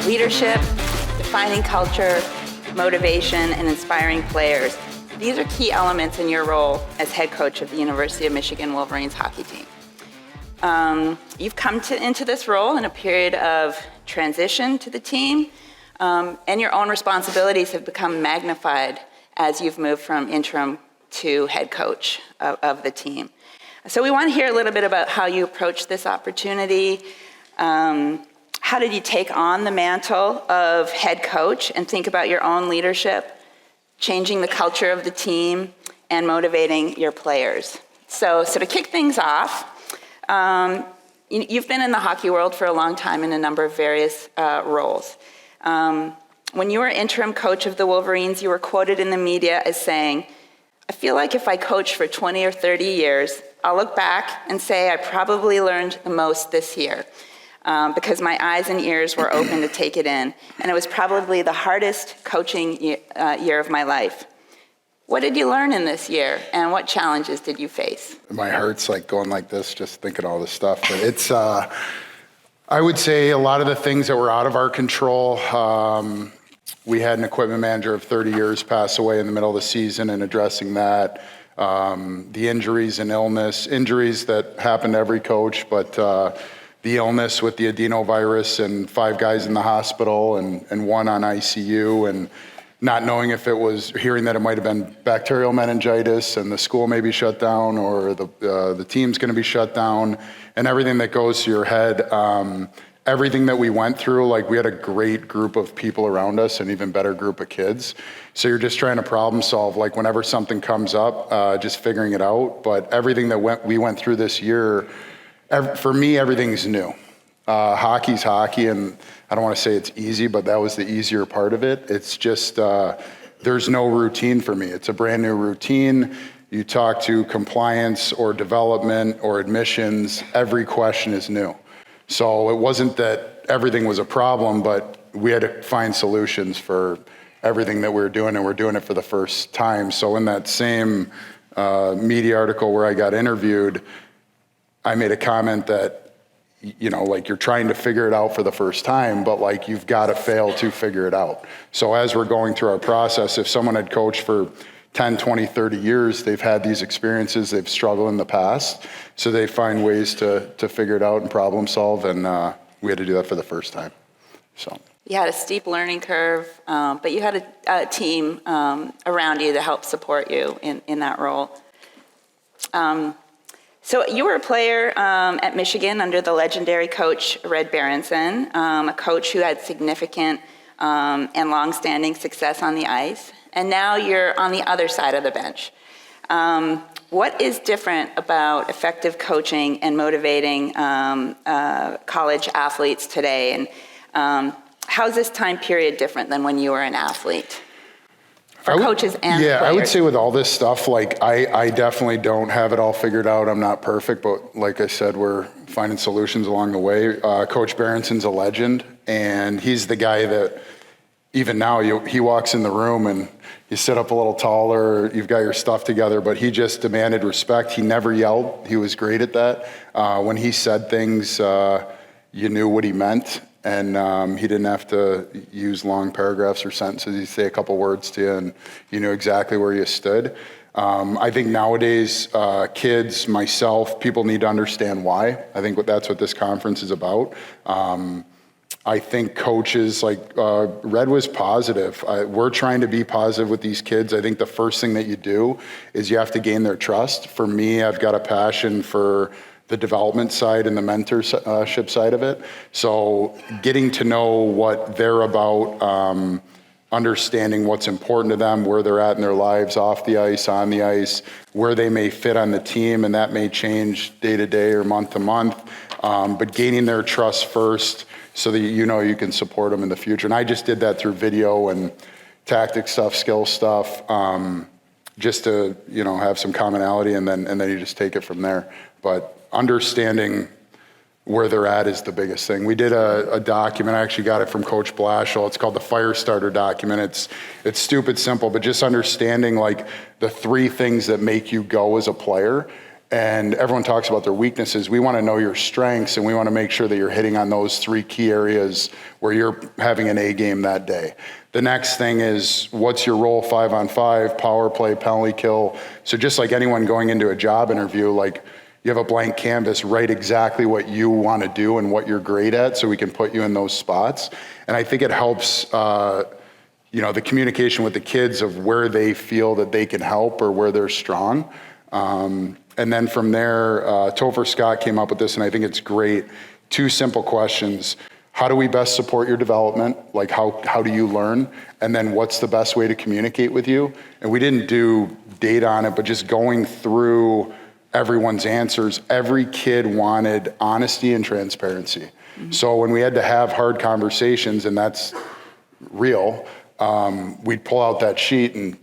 leadership, defining culture, motivation, and inspiring players. These are key elements in your role as head coach of the University of Michigan Wolverines hockey team. You've come into this role in a period of transition to the team, and your own responsibilities have become magnified as you've moved from interim to head coach of the team. So we want to hear a little bit about how you approached this opportunity. How did you take on the mantle of head coach and think about your own leadership, changing the culture of the team, and motivating your players? So to kick things off, you've been in the hockey world for a long time in a number of various roles. When you were interim coach of the Wolverines, you were quoted in the media as saying, "I feel like if I coach for 20 or 30 years, I'll look back and say I probably learned the most this year because my eyes and ears were open to take it in, and it was probably the hardest coaching year of my life." What did you learn in this year, and what challenges did you face? My heart's like going like this, just thinking all this stuff. But it's, I would say a lot of the things that were out of our control. We had an equipment manager of 30 years pass away in the middle of the season, and addressing that. The injuries and injuries that happen to every coach, but the illness with the adenovirus and 5 guys in the hospital and 1 on ICU, and not knowing if it was, hearing that it might have been bacterial meningitis and the school may be shut down or the team's going to be shut down, and everything that goes to your head. Everything that we went through, like we had a great group of people around us, an even better group of kids. So you're just trying to problem solve, like whenever something comes up, just figuring it out. But everything that we went through this year, for me, everything's new. Hockey's hockey, and I don't want to say it's easy, but that was the easier part of it. It's just, there's no routine for me. It's a brand new routine. You talk to compliance or development or admissions, every question is new. So it wasn't that everything was a problem, but we had to find solutions for everything that we were doing, and we're doing it for the first time. So in that same media article where I got interviewed, I made a comment that, you know, like you're trying to figure it out for the first time, but like you've got to fail to figure it out. So as we're going through our process, if someone had coached for 10, 20, 30 years, they've had these experiences, they've struggled in the past, so they find ways to figure it out and problem solve, and we had to do that for the first time. So you had a steep learning curve, but you had a team around you to help support you in that role. So you were a player at Michigan under the legendary coach Red Berenson, a coach who had significant and long-standing success on the ice. And now you're on the other side of the bench. What is different about effective coaching and motivating college athletes today? And how's this time period different than when you were an athlete? For coaches and players. I would say with all this stuff, like I definitely don't have it all figured out. I'm not perfect, but like I said, we're finding solutions along the way. Coach Berenson's a legend, and he's the guy that even now he walks in the room and you sit up a little taller, you've got your stuff together, but he just demanded respect. He never yelled. He was great at that. When he said things, you knew what he meant. And he didn't have to use long paragraphs or sentences. He'd say a couple words to you, and you knew exactly where you stood. I think nowadays, kids, myself, people need to understand why. I think that's what this conference is about. I think coaches, like Red was positive. We're trying to be positive with these kids. I think the first thing that you do is you have to gain their trust. For me, I've got a passion for the development side and the mentorship side of it. So getting to know what they're about, understanding what's important to them, where they're at in their lives, off the ice, on the ice, where they may fit on the team, and that may change day to day or month to month. But gaining their trust first so that you know you can support them in the future. And I just did that through video and tactic stuff, skill stuff, just to have some commonality, and then you just take it from there. But understanding where they're at is the biggest thing. We did a document, I actually got it from Coach Blashill. It's called the Fire Starter document. It's stupid simple, but just understanding like the 3 things that make you go as a player. And everyone talks about their weaknesses. We want to know your strengths, and we want to make sure that you're hitting on those 3 key areas where you're having an A game that day. The next thing is, what's your role 5-on-5, power play, penalty kill? So just like anyone going into a job interview, like you have a blank canvas, write exactly what you want to do and what you're great at so we can put you in those spots. And I think it helps the communication with the kids of where they feel that they can help or where they're strong. And then from there, Topher Scott came up with this, and I think it's great. 2 simple questions. How do we best support your development? Like how do you learn? And then what's the best way to communicate with you? And we didn't do data on it, but just going through everyone's answers, every kid wanted honesty and transparency. Mm-hmm. So when we had to have hard conversations, and that's real, we'd pull out that sheet and,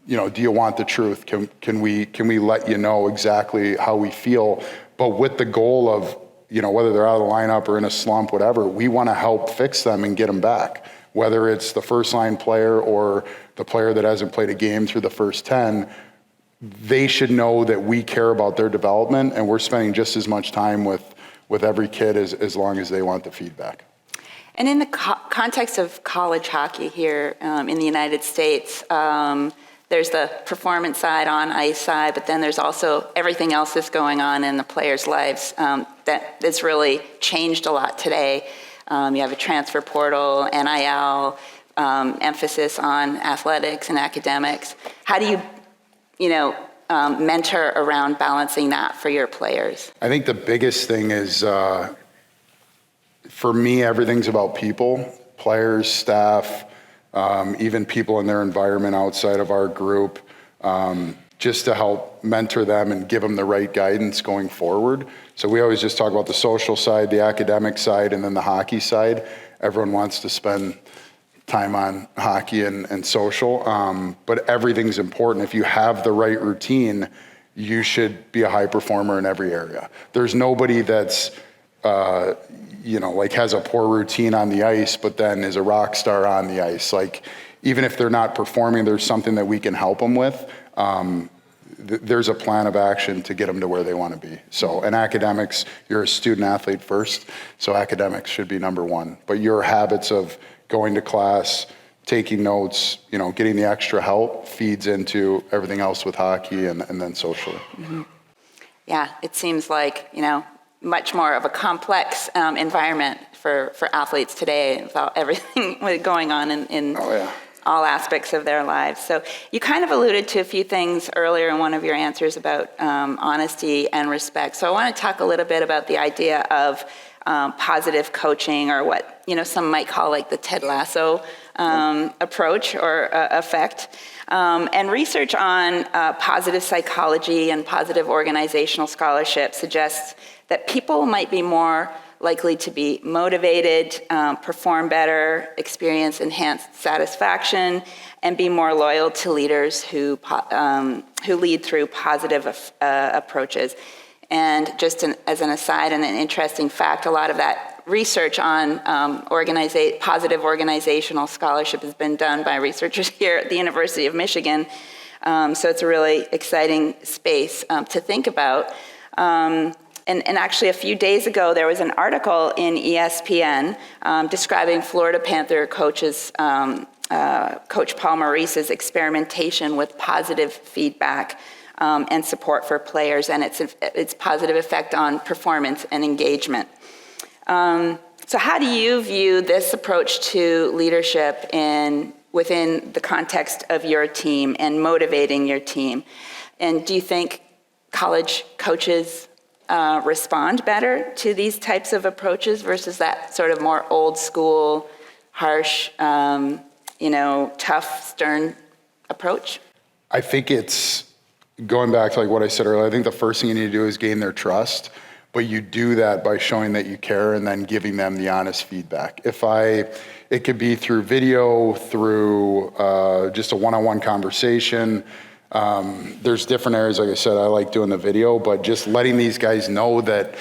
do you want the truth? Can we let you know exactly how we feel? But with the goal of, whether they're out of the lineup or in a slump, whatever, we want to help fix them and get them back. Whether it's the first line player or the player that hasn't played a game through the first 10, they should know that we care about their development, and we're spending just as much time with every kid as long as they want the feedback. And in the context of college hockey here in the United States, there's the performance side, on ice side, but then there's also everything else that's going on in the players' lives that has really changed a lot today. You have a transfer portal, NIL, emphasis on athletics and academics. How do you, mentor around balancing that for your players? I think the biggest thing is, for me, everything's about people, players, staff, even people in their environment outside of our group, just to help mentor them and give them the right guidance going forward. So we always just talk about the social side, the academic side, and then the hockey side. Everyone wants to spend time on hockey and social, but everything's important. If you have the right routine, you should be a high performer in every area. There's nobody that's has a poor routine on the ice, but then is a rock star on the ice. Like, even if they're not performing, there's something that we can help them with. There's a plan of action to get them to where they want to be. So, in academics, you're a student athlete first, so academics should be number 1. But your habits of going to class, taking notes, getting the extra help feeds into everything else with hockey and then socially. Mm-hmm. Yeah, it seems like, much more of a complex environment for athletes today, about everything going on in all aspects of their lives. So you kind of alluded to a few things earlier in one of your answers about honesty and respect. So I want to talk a little bit about the idea of positive coaching, or what some might call like the Ted Lasso approach or effect. And research on positive psychology and positive organizational scholarship suggests that people might be more likely to be motivated, perform better, experience enhanced satisfaction, and be more loyal to leaders who lead through positive approaches. And just as an aside and an interesting fact, a lot of that research on positive organizational scholarship has been done by researchers here at the University of Michigan. So it's a really exciting space to think about. And actually, a few days ago, there was an article in ESPN describing Florida Panther Coach Paul Maurice's experimentation with positive feedback and support for players, and its positive effect on performance and engagement. So how do you view this approach to leadership within the context of your team and motivating your team? And do you think college coaches respond better to these types of approaches versus that sort of more old school, harsh, tough, stern approach? I think it's going back to like what I said earlier. I think the first thing you need to do is gain their trust, but you do that by showing that you care and then giving them the honest feedback. It could be through video, through just a one-on-one conversation. There's different areas, like I said, I like doing the video, but just letting these guys know that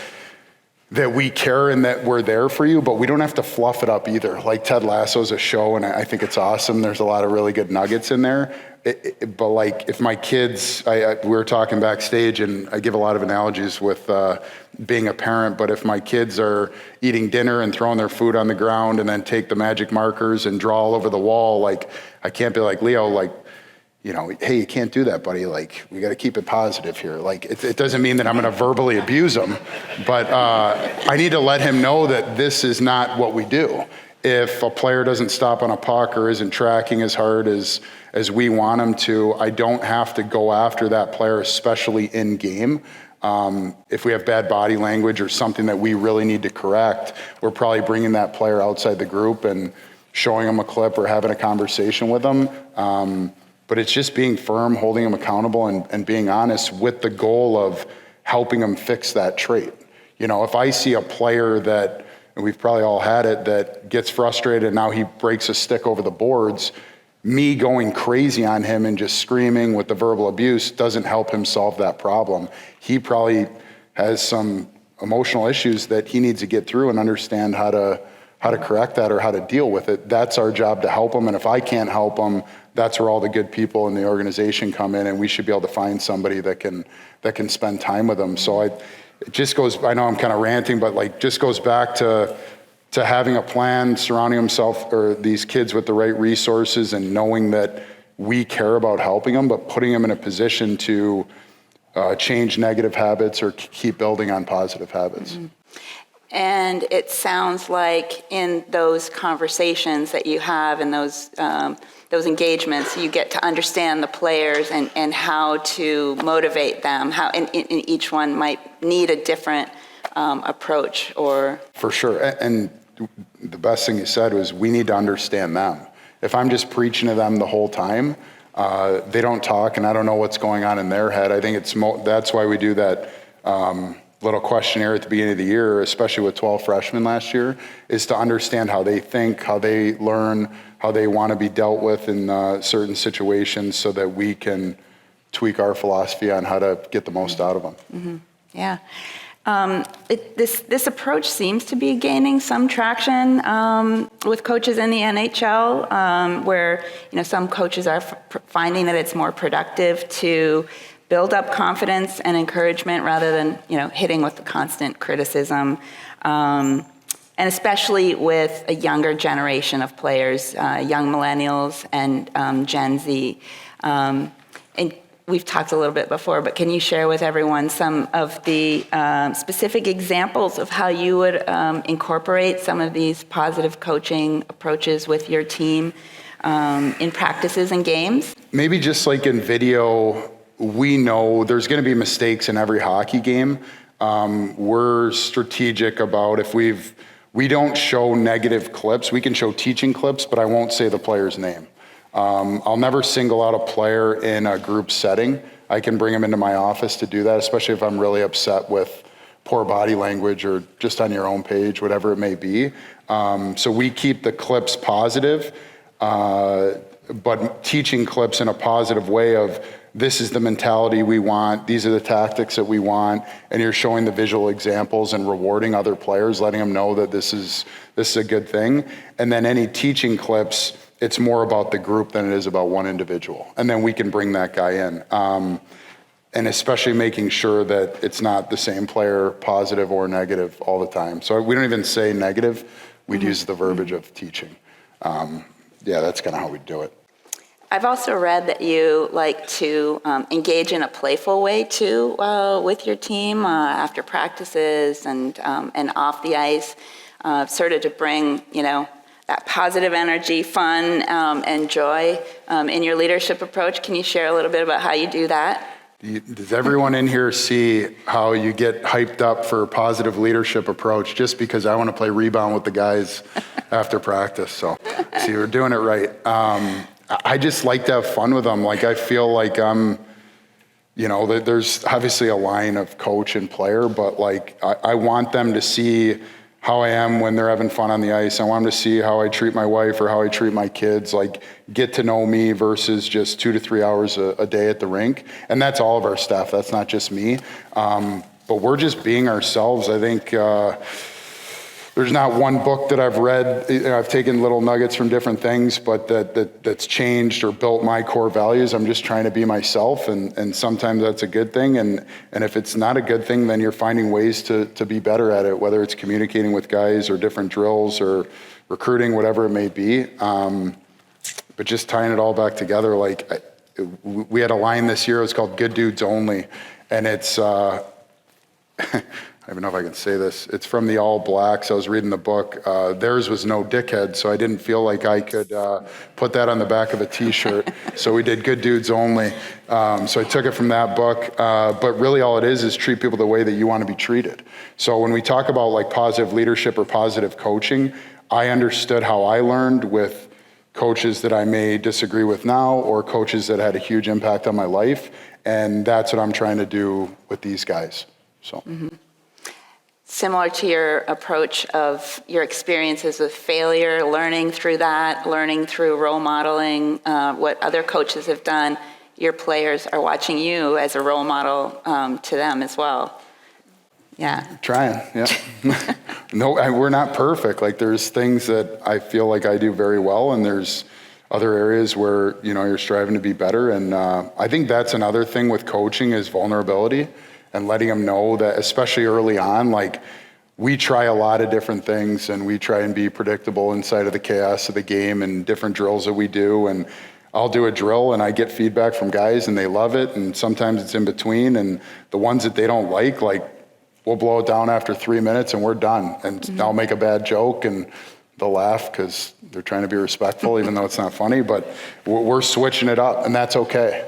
we care and that we're there for you, but we don't have to fluff it up either. Like Ted Lasso's a show, and I think it's awesome. There's a lot of really good nuggets in there. But like if my kids, we were talking backstage, and I give a lot of analogies with being a parent, but if my kids are eating dinner and throwing their food on the ground and then take the magic markers and draw all over the wall, like I can't be like, Leo, like, you know, hey, you can't do that, buddy. Like, we got to keep it positive here. Like, it doesn't mean that I'm going to verbally abuse him, but I need to let him know that this is not what we do. If a player doesn't stop on a puck or isn't tracking as hard as we want him to, I don't have to go after that player, especially in game. If we have bad body language or something that we really need to correct, we're probably bringing that player outside the group and showing them a clip or having a conversation with them. But it's just being firm, holding them accountable, and being honest with the goal of helping them fix that trait. You know, if I see a player that, and we've probably all had it, that gets frustrated and now he breaks a stick over the boards, me going crazy on him and just screaming with the verbal abuse doesn't help him solve that problem. He probably has some emotional issues that he needs to get through and understand how to correct that or how to deal with it. That's our job to help him. And if I can't help him, that's where all the good people in the organization come in, and we should be able to find somebody that can spend time with them. So it just goes, I know I'm kind of ranting, but like just goes back to having a plan, surrounding himself or these kids with the right resources, and knowing that we care about helping them, but putting them in a position to change negative habits or keep building on positive habits. Mm-hmm. And it sounds like in those conversations that you have and those engagements, you get to understand the players and how to motivate them, how and each one might need a different approach or... For sure. And the best thing you said was we need to understand them. If I'm just preaching to them the whole time, they don't talk and I don't know what's going on in their head. I think that's why we do that little questionnaire at the beginning of the year, especially with 12 freshmen last year, is to understand how they think, how they learn, how they want to be dealt with in certain situations so that we can tweak our philosophy on how to get the most out of them. Mm-hmm. Yeah. This approach seems to be gaining some traction with coaches in the NHL, where some coaches are finding that it's more productive to build up confidence and encouragement rather than hitting with the constant criticism, and especially with a younger generation of players, young millennials and Gen Z. And we've talked a little bit before, but can you share with everyone some of the specific examples of how you would incorporate some of these positive coaching approaches with your team in practices and games? Maybe just like in video, we know there's going to be mistakes in every hockey game. We're strategic about if we don't show negative clips. We can show teaching clips, but I won't say the player's name. I'll never single out a player in a group setting. I can bring them into my office to do that, especially if I'm really upset with poor body language or just on your own page, whatever it may be. So we keep the clips positive, but teaching clips in a positive way of this is the mentality we want, these are the tactics that we want, and you're showing the visual examples and rewarding other players, letting them know that this is a good thing. And then any teaching clips, it's more about the group than it is about one individual. And then we can bring that guy in. And especially making sure that it's not the same player, positive or negative all the time. So we don't even say negative, we'd use the verbiage of teaching. That's kind of how we do it. I've also read that you like to engage in a playful way too with your team after practices and off the ice, sort of to bring that positive energy, fun, and joy in your leadership approach. Can you share a little bit about how you do that? Does everyone in here see how you get hyped up for a positive leadership approach just because I want to play rebound with the guys after practice? So, see, we're doing it right. I just like to have fun with them. Like, I feel like there's obviously a line of coach and player, but like, I want them to see how I am when they're having fun on the ice. I want them to see how I treat my wife or how I treat my kids, like get to know me versus just 2 to 3 hours a day at the rink. And that's all of our staff. That's not just me. But we're just being ourselves. I think there's not one book that I've read. I've taken little nuggets from different things, but that's changed or built my core values. I'm just trying to be myself, and sometimes that's a good thing. And if it's not a good thing, then you're finding ways to be better at it, whether it's communicating with guys or different drills or recruiting, whatever it may be. But just tying it all back together, we had a line this year. It's called "Good Dudes Only," and it's. I don't even know if I can say this. It's from the All Blacks. I was reading the book. Theirs was no dickhead, so I didn't feel like I could put that on the back of a T-shirt. So we did Good Dudes Only. So I took it from that book. But really all it is treat people the way that you want to be treated. So when we talk about like positive leadership or positive coaching, I understood how I learned with coaches that I may disagree with now or coaches that had a huge impact on my life. And that's what I'm trying to do with these guys. So. Mm-hmm. Similar to your approach of your experiences with failure, learning through that, learning through role modeling, what other coaches have done, your players are watching you as a role model to them as well. Yeah. Trying, yeah. No, we're not perfect. Like there's things that I feel like I do very well, and there's other areas where, you're striving to be better. And I think that's another thing with coaching is vulnerability. And letting them know that, especially early on, like we try a lot of different things and we try and be predictable inside of the chaos of the game and different drills that we do. And I'll do a drill and I get feedback from guys and they love it. And sometimes it's in between. And the ones that they don't like we'll blow it down after 3 minutes and we're done. And I'll make a bad joke and they'll laugh because they're trying to be respectful, even though it's not funny. But we're switching it up and that's okay,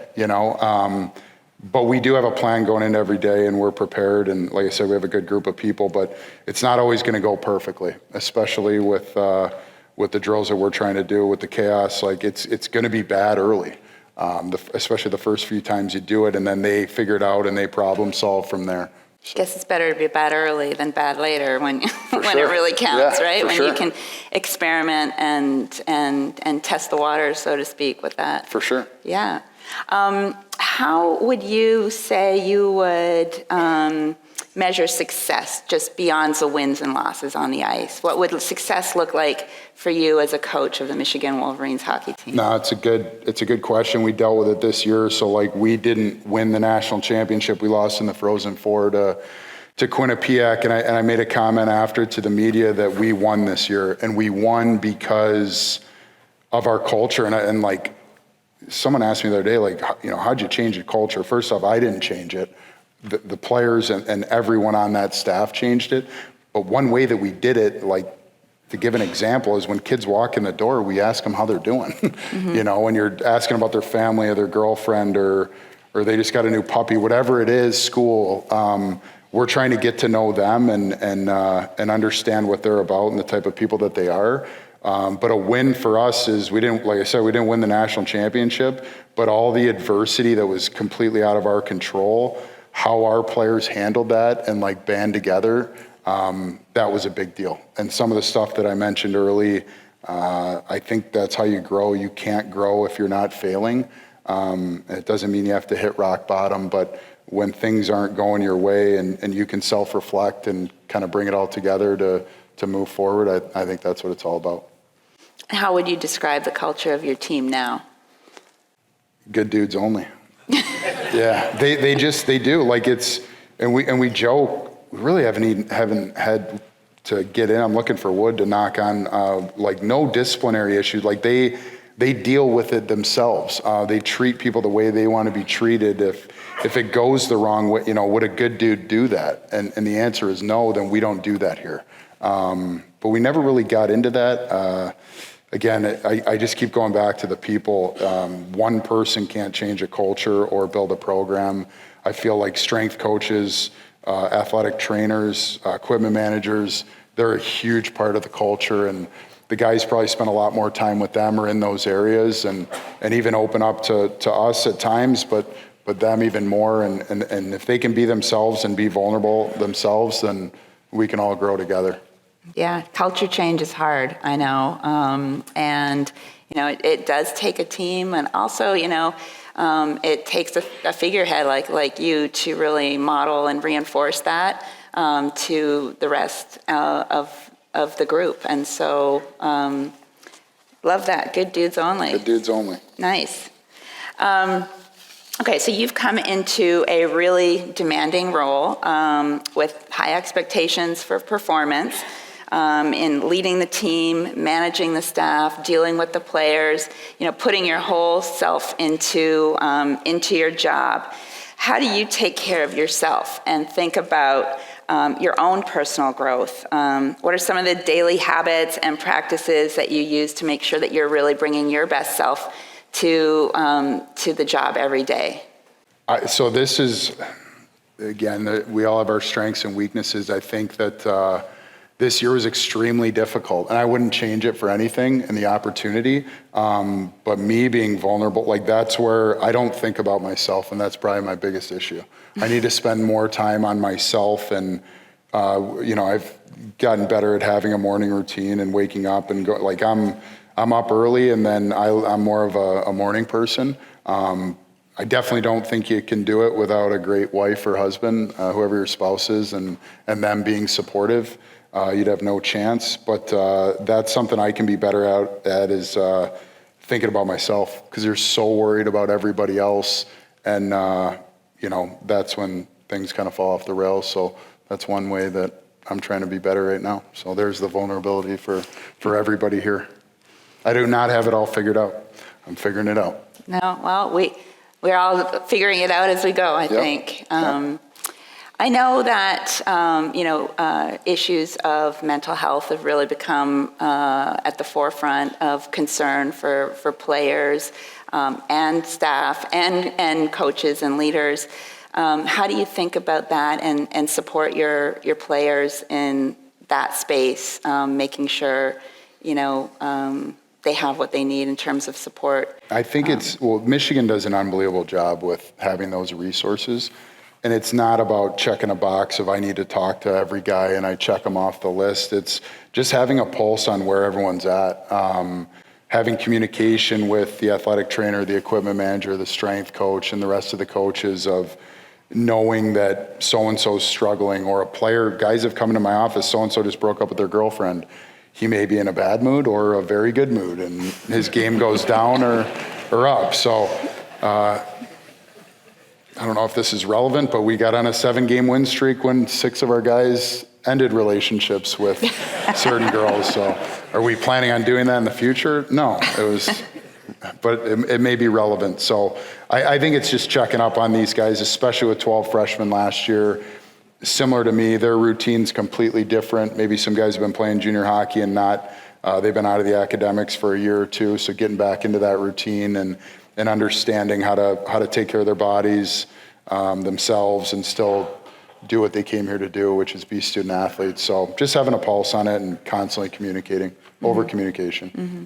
But we do have a plan going into every day and we're prepared. And like I said, we have a good group of people, but it's not always going to go perfectly, especially with the drills that we're trying to do with the chaos. Like it's going to be bad early, especially the first few times you do it, and then they figure it out and they problem solve from there. I guess it's better to be bad early than bad later when sure. it really counts, yeah, right? When sure. you can experiment and test the waters, so to speak, with that. For sure. Yeah. How would you say you would measure success just beyond the wins and losses on the ice? What would success look like for you as a coach of the Michigan Wolverines hockey team? No, it's a good question. We dealt with it this year. So we didn't win the national championship. We lost in the Frozen Four to Quinnipiac. And I made a comment after to the media that we won this year, and we won because of our culture. And someone asked me the other day, how'd you change the culture? First off, I didn't change it. The players and everyone on that staff changed it. But one way that we did it, to give an example, is when kids walk in the door, we ask them how they're doing. Mm-hmm. When you're asking about their family or their girlfriend or they just got a new puppy, whatever it is, school, we're trying to get to know them and understand what they're about and the type of people that they are. But a win for us is we didn't win the national championship, but all the adversity that was completely out of our control, how our players handled that and band together, that was a big deal. And some of the stuff that I mentioned early, I think that's how you grow. You can't grow if you're not failing. It doesn't mean you have to hit rock bottom, but when things aren't going your way and you can self-reflect and kind of bring it all together to move forward, I think that's what it's all about. How would you describe the culture of your team now? Good dudes only. Yeah, they do. And we joke. We really haven't had to get in. I'm looking for wood to knock on. No disciplinary issues. They deal with it themselves. They treat people the way they want to be treated. If it goes the wrong way, would a good dude do that? And the answer is no. Then we don't do that here. But we never really got into that. Again, I just keep going back to the people. One person can't change a culture or build a program. I feel like strength coaches, athletic trainers, equipment managers, they're a huge part of the culture. And the guys probably spend a lot more time with them or in those areas and even open up to us at times, but them even more. And if they can be themselves and be vulnerable themselves, then we can all grow together. Yeah, culture change is hard, I know. It does take a team, and also, it takes a figurehead like you to really model and reinforce that to the rest of of the group. And so, love that. Good dudes only. Good dudes only. Nice. Okay, so you've come into a really demanding role with high expectations for performance in leading the team, managing the staff, dealing with the players, putting your whole self into your job. How do you take care of yourself and think about your own personal growth? What are some of the daily habits and practices that you use to make sure that you're really bringing your best self to the job every day? So this is, again, we all have our strengths and weaknesses. I think that this year was extremely difficult, and I wouldn't change it for anything in the opportunity. But me being vulnerable, that's where I don't think about myself, and that's probably my biggest issue. I need to spend more time on myself, and I've gotten better at having a morning routine and waking up and go. I'm up early, and then I'm more of a morning person. I definitely don't think you can do it without a great wife or husband, whoever your spouse is, and them being supportive. You'd have no chance. But that's something I can be better at is thinking about myself, because you're so worried about everybody else, and that's when things kind of fall off the rails. So that's one way that I'm trying to be better right now. So there's the vulnerability for everybody here. I do not have it all figured out. I'm figuring it out. No, well, we're all figuring it out as we go, I think. I know that, issues of mental health have really become at the forefront of concern for players and staff and coaches and leaders. How do you think about that and support your players in that space, making sure, they have what they need in terms of support? I think Michigan does an unbelievable job with having those resources. And it's not about checking a box of I need to talk to every guy and I check them off the list. It's just having a pulse on where everyone's at. Having communication with the athletic trainer, the equipment manager, the strength coach, and the rest of the coaches of knowing that so-and-so's struggling, or a player, guys have come into my office, so-and-so just broke up with their girlfriend. He may be in a bad mood or a very good mood, and his game goes down or up. So I don't know if this is relevant, but we got on a 7-game win streak when 6 of our guys ended relationships with certain girls. So are we planning on doing that in the future? No, but it may be relevant. So I think it's just checking up on these guys, especially with 12 freshmen last year. Similar to me, their routine's completely different. Maybe some guys have been playing junior hockey and they've been out of the academics for a year or two. So getting back into that routine and understanding how to take care of their bodies, themselves, and still do what they came here to do, which is be student athletes. So just having a pulse on it and constantly communicating, over communication. Mm-hmm.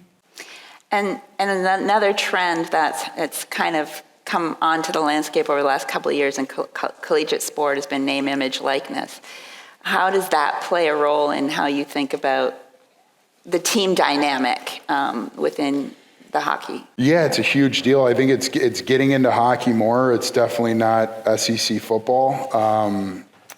And another trend that's kind of come onto the landscape over the last couple of years in collegiate sport has been name, image, likeness. How does that play a role in how you think about the team dynamic within the hockey? Yeah, it's a huge deal. I think it's getting into hockey more. It's definitely not SEC football,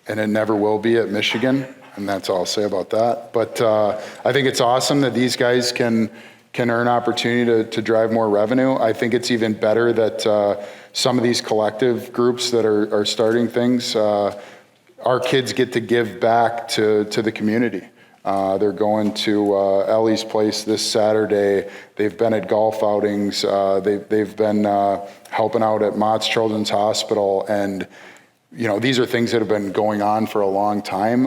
and it never will be at Michigan, and that's all I'll say about that. But I think it's awesome that these guys can earn opportunity to drive more revenue. I think it's even better that some of these collective groups that are starting things, our kids get to give back to the community. They're going to Ellie's Place this Saturday. They've been at golf outings. They've been helping out at Mott's Children's Hospital. And, these are things that have been going on for a long time.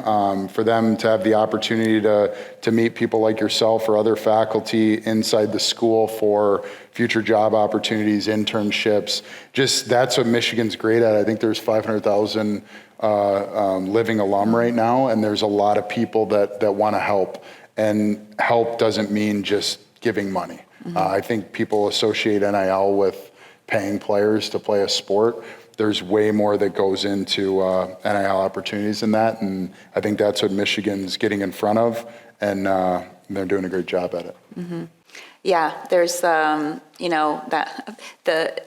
For them to have the opportunity to meet people like yourself or other faculty inside the school for future job opportunities, internships, that's what Michigan's great at. I think there's 500,000 living alum right now, and there's a lot of people that want to help. And help doesn't mean just giving money. Mm-hmm. I think people associate NIL with paying players to play a sport. There's way more that goes into NIL opportunities than that, and I think that's what Michigan's getting in front of, and they're doing a great job at it. Mm-hmm. Yeah, there's, the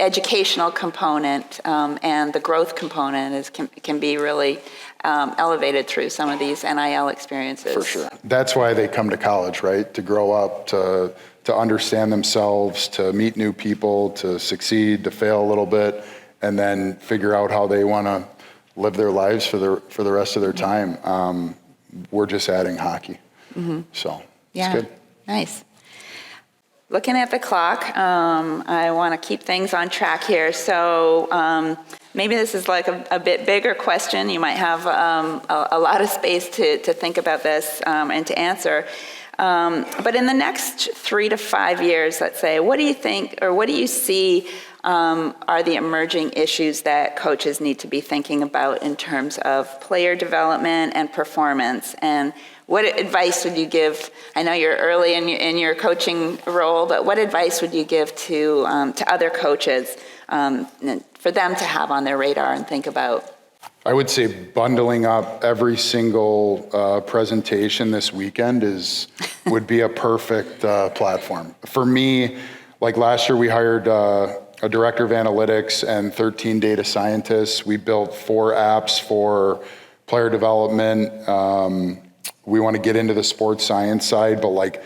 educational component and the growth component can be really elevated through some of these NIL experiences. For sure. That's why they come to college, right? To grow up, to understand themselves, to meet new people, to succeed, to fail a little bit, and then figure out how they want to live their lives for the rest of their time. We're just adding hockey. So it's good. Nice. Looking at the clock, I want to keep things on track here. So maybe this is like a bit bigger question. You might have a lot of space to think about this and to answer. But in the next 3 to 5 years, let's say, what do you think, or what do you see are the emerging issues that coaches need to be thinking about in terms of player development and performance? And what advice would you give? I know you're early in your coaching role, but what advice would you give to other coaches for them to have on their radar and think about? I would say bundling up every single presentation this weekend would be a perfect platform. For me, like last year we hired a director of analytics and 13 data scientists. We built 4 apps for player development. We want to get into the sports science side, but like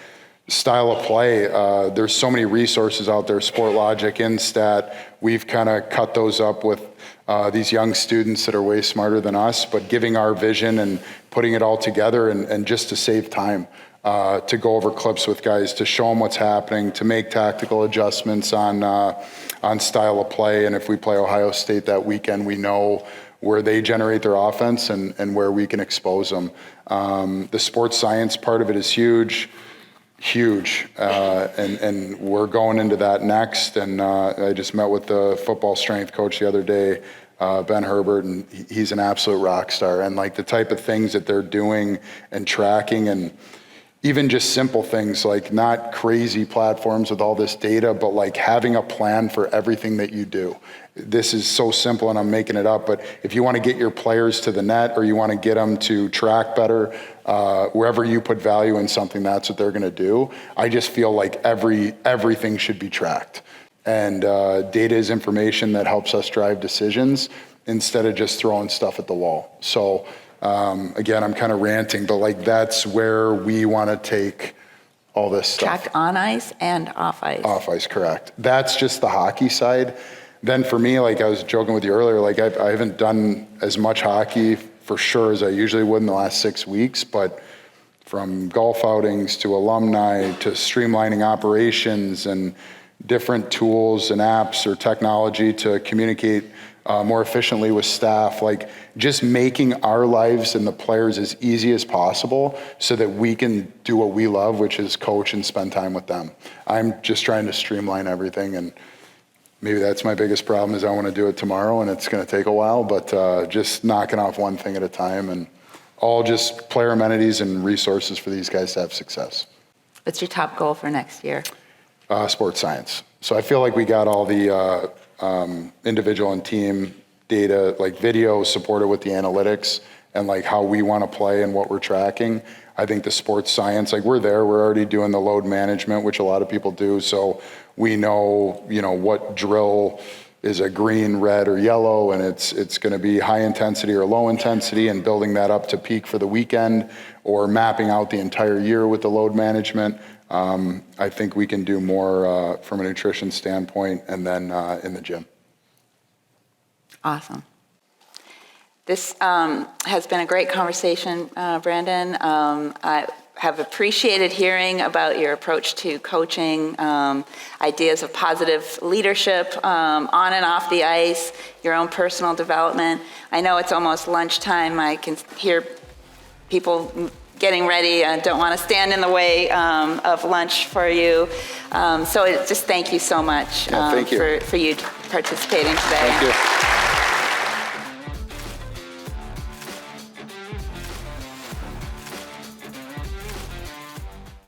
style of play, there's so many resources out there, SportLogic, Instat. We've kind of cut those up with these young students that are way smarter than us, but giving our vision and putting it all together and just to save time, to go over clips with guys, to show them what's happening, to make tactical adjustments on style of play. And if we play Ohio State that weekend, we know where they generate their offense and where we can expose them. The sports science part of it is huge. And we're going into that next. And I just met with the football strength coach the other day, Ben Herbert, and he's an absolute rock star. And like the type of things that they're doing and tracking, and even just simple things like not crazy platforms with all this data, but like having a plan for everything that you do. This is so simple and I'm making it up, but if you want to get your players to the net or you want to get them to track better, wherever you put value in something, that's what they're going to do. I just feel like everything should be tracked. And data is information that helps us drive decisions instead of just throwing stuff at the wall. So again, I'm kind of ranting, but like that's where we want to take all this stuff. Tracked on ice and off ice. Off ice, correct. That's just the hockey side. Then for me, like I was joking with you earlier, like I haven't done as much hockey for sure as I usually would in the last 6 weeks, but from golf outings to alumni to streamlining operations and different tools and apps or technology to communicate more efficiently with staff, like just making our lives and the players as easy as possible so that we can do what we love, which is coach and spend time with them. I'm just trying to streamline everything, and maybe that's my biggest problem is I want to do it tomorrow and it's going to take a while, but just knocking off one thing at a time and all just player amenities and resources for these guys to have success. What's your top goal for next year? Sports science. So I feel like we got all the individual and team data, like video supported with the analytics and like how we want to play and what we're tracking. I think the sports science, like we're already doing the load management, which a lot of people do. So we know, what drill is a green, red, or yellow, and it's going to be high intensity or low intensity, and building that up to peak for the weekend or mapping out the entire year with the load management. I think we can do more from a nutrition standpoint and then in the gym. Awesome. This has been a great conversation, Brandon. I have appreciated hearing about your approach to coaching, ideas of positive leadership on and off the ice, your own personal development. I know it's almost lunchtime. I can hear people getting ready. I don't want to stand in the way of lunch for you. So just thank you so much for you participating today. Thank you.